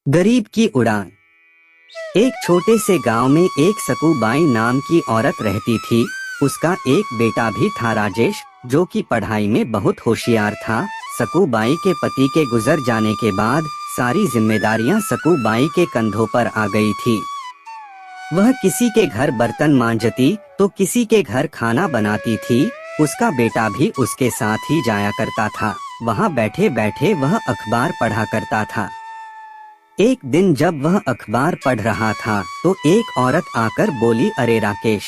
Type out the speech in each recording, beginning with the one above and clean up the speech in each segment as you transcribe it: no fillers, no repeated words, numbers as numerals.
गरीब की उड़ान। एक छोटे से गांव में एक सकूबाई नाम की औरत रहती थी। उसका एक बेटा भी था राजेश, जो कि पढ़ाई में बहुत होशियार था। सकूबाई के पति के गुजर जाने के बाद सारी जिम्मेदारियां सकूबाई के कंधों पर आ गई थी। वह किसी के घर बर्तन मांजती तो किसी के घर खाना बनाती थी। उसका बेटा भी उसके साथ ही जाया करता था। वहाँ बैठे बैठे वह अखबार पढ़ा करता था। एक दिन जब वह अखबार पढ़ रहा था तो एक औरत आकर बोली, अरे राकेश,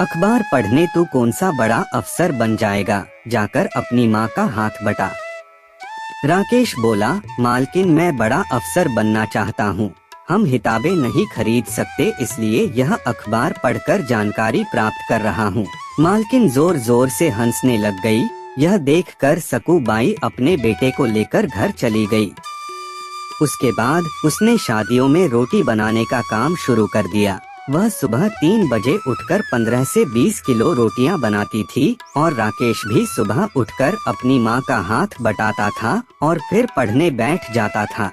अखबार पढ़ने तू कौन सा बड़ा अफसर बन जाएगा, जाकर अपनी माँ का हाथ बटा। राकेश बोला, मालकिन मैं बड़ा अफसर बनना चाहता हूँ। हम किताबें नहीं खरीद सकते, इसलिए यह अखबार पढ़कर जानकारी प्राप्त कर रहा हूँ। मालकिन जोर जोर से हंसने लग गई। यह देखकर सकूबाई अपने बेटे को लेकर घर चली गई। उसके बाद उसने शादियों में रोटी बनाने का काम शुरू कर दिया। वह सुबह 3 बजे उठकर 15 से 20 किलो रोटियां बनाती थी और राकेश भी सुबह उठकर अपनी माँ का हाथ बटाता था और फिर पढ़ने बैठ जाता था।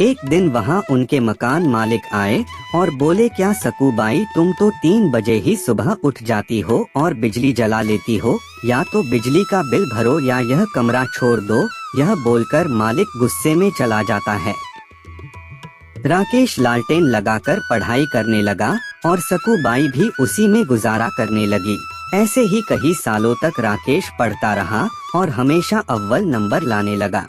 एक दिन वहाँ उनके मकान मालिक आए और बोले, क्या सकूबाई, तुम तो 3 बजे ही सुबह उठ जाती हो और बिजली जला लेती हो, या तो बिजली का बिल भरो या यह कमरा छोड़ दो। यह बोलकर मालिक गुस्से में चला जाता है। राकेश लालटेन लगाकर पढ़ाई करने लगा और सकूबाई भी उसी में गुजारा करने लगी। ऐसे ही कई सालों तक राकेश पढ़ता रहा और हमेशा अव्वल नंबर लाने लगा।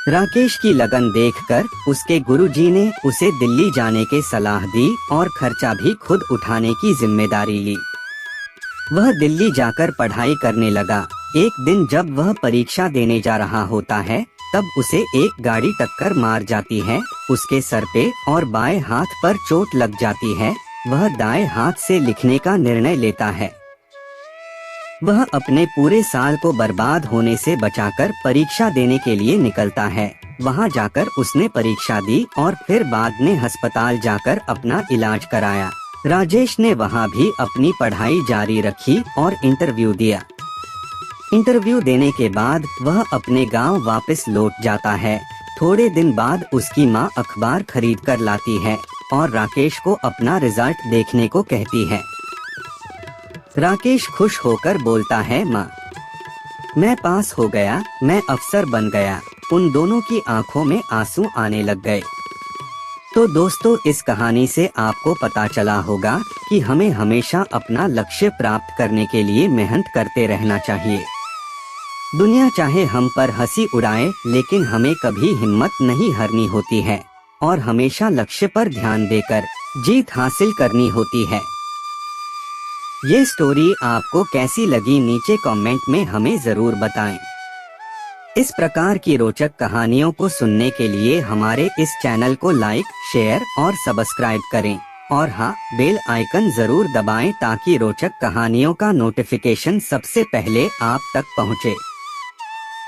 राकेश की लगन देखकर उसके गुरुजी ने उसे दिल्ली जाने की सलाह दी और खर्चा भी खुद उठाने की जिम्मेदारी ली। वह दिल्ली जाकर पढ़ाई करने लगा। एक दिन जब वह परीक्षा देने जा रहा होता है, तब उसे एक गाड़ी टक्कर मार जाती है। उसके सर पे और बाएं हाथ पर चोट लग जाती है। वह दाएं हाथ से लिखने का निर्णय लेता है। वह अपने पूरे साल को बर्बाद होने से बचाकर परीक्षा देने के लिए निकलता है। वहां जाकर उसने परीक्षा दी और फिर बाद में अस्पताल जाकर अपना इलाज कराया। राजेश ने वहां भी अपनी पढ़ाई जारी रखी और इंटरव्यू दिया। इंटरव्यू देने के बाद वह अपने गांव वापस लौट जाता है। थोड़े दिन बाद उसकी माँ अखबार खरीद कर लाती है और राकेश को अपना रिजल्ट देखने को कहती है। राकेश खुश होकर बोलता है, माँ, मैं पास हो गया, मैं अफसर बन गया। उन दोनों की आंखों में आंसू आने लग गए। तो दोस्तों, इस कहानी से आपको पता चला होगा कि हमें हमेशा अपना लक्ष्य प्राप्त करने के लिए मेहनत करते रहना चाहिए। दुनिया चाहे हम पर हंसी उड़ाए, लेकिन हमें कभी हिम्मत नहीं हारनी होती है और हमेशा लक्ष्य पर ध्यान देकर जीत हासिल करनी होती है। ये स्टोरी आपको कैसी लगी, नीचे कमेंट में हमें जरूर बताएं। इस प्रकार की रोचक कहानियों को सुनने के लिए हमारे इस चैनल को लाइक, शेयर और सब्सक्राइब करें और हाँ, बेल आइकन जरूर दबाएं ताकि रोचक कहानियों का नोटिफिकेशन सबसे पहले आप तक पहुँचे।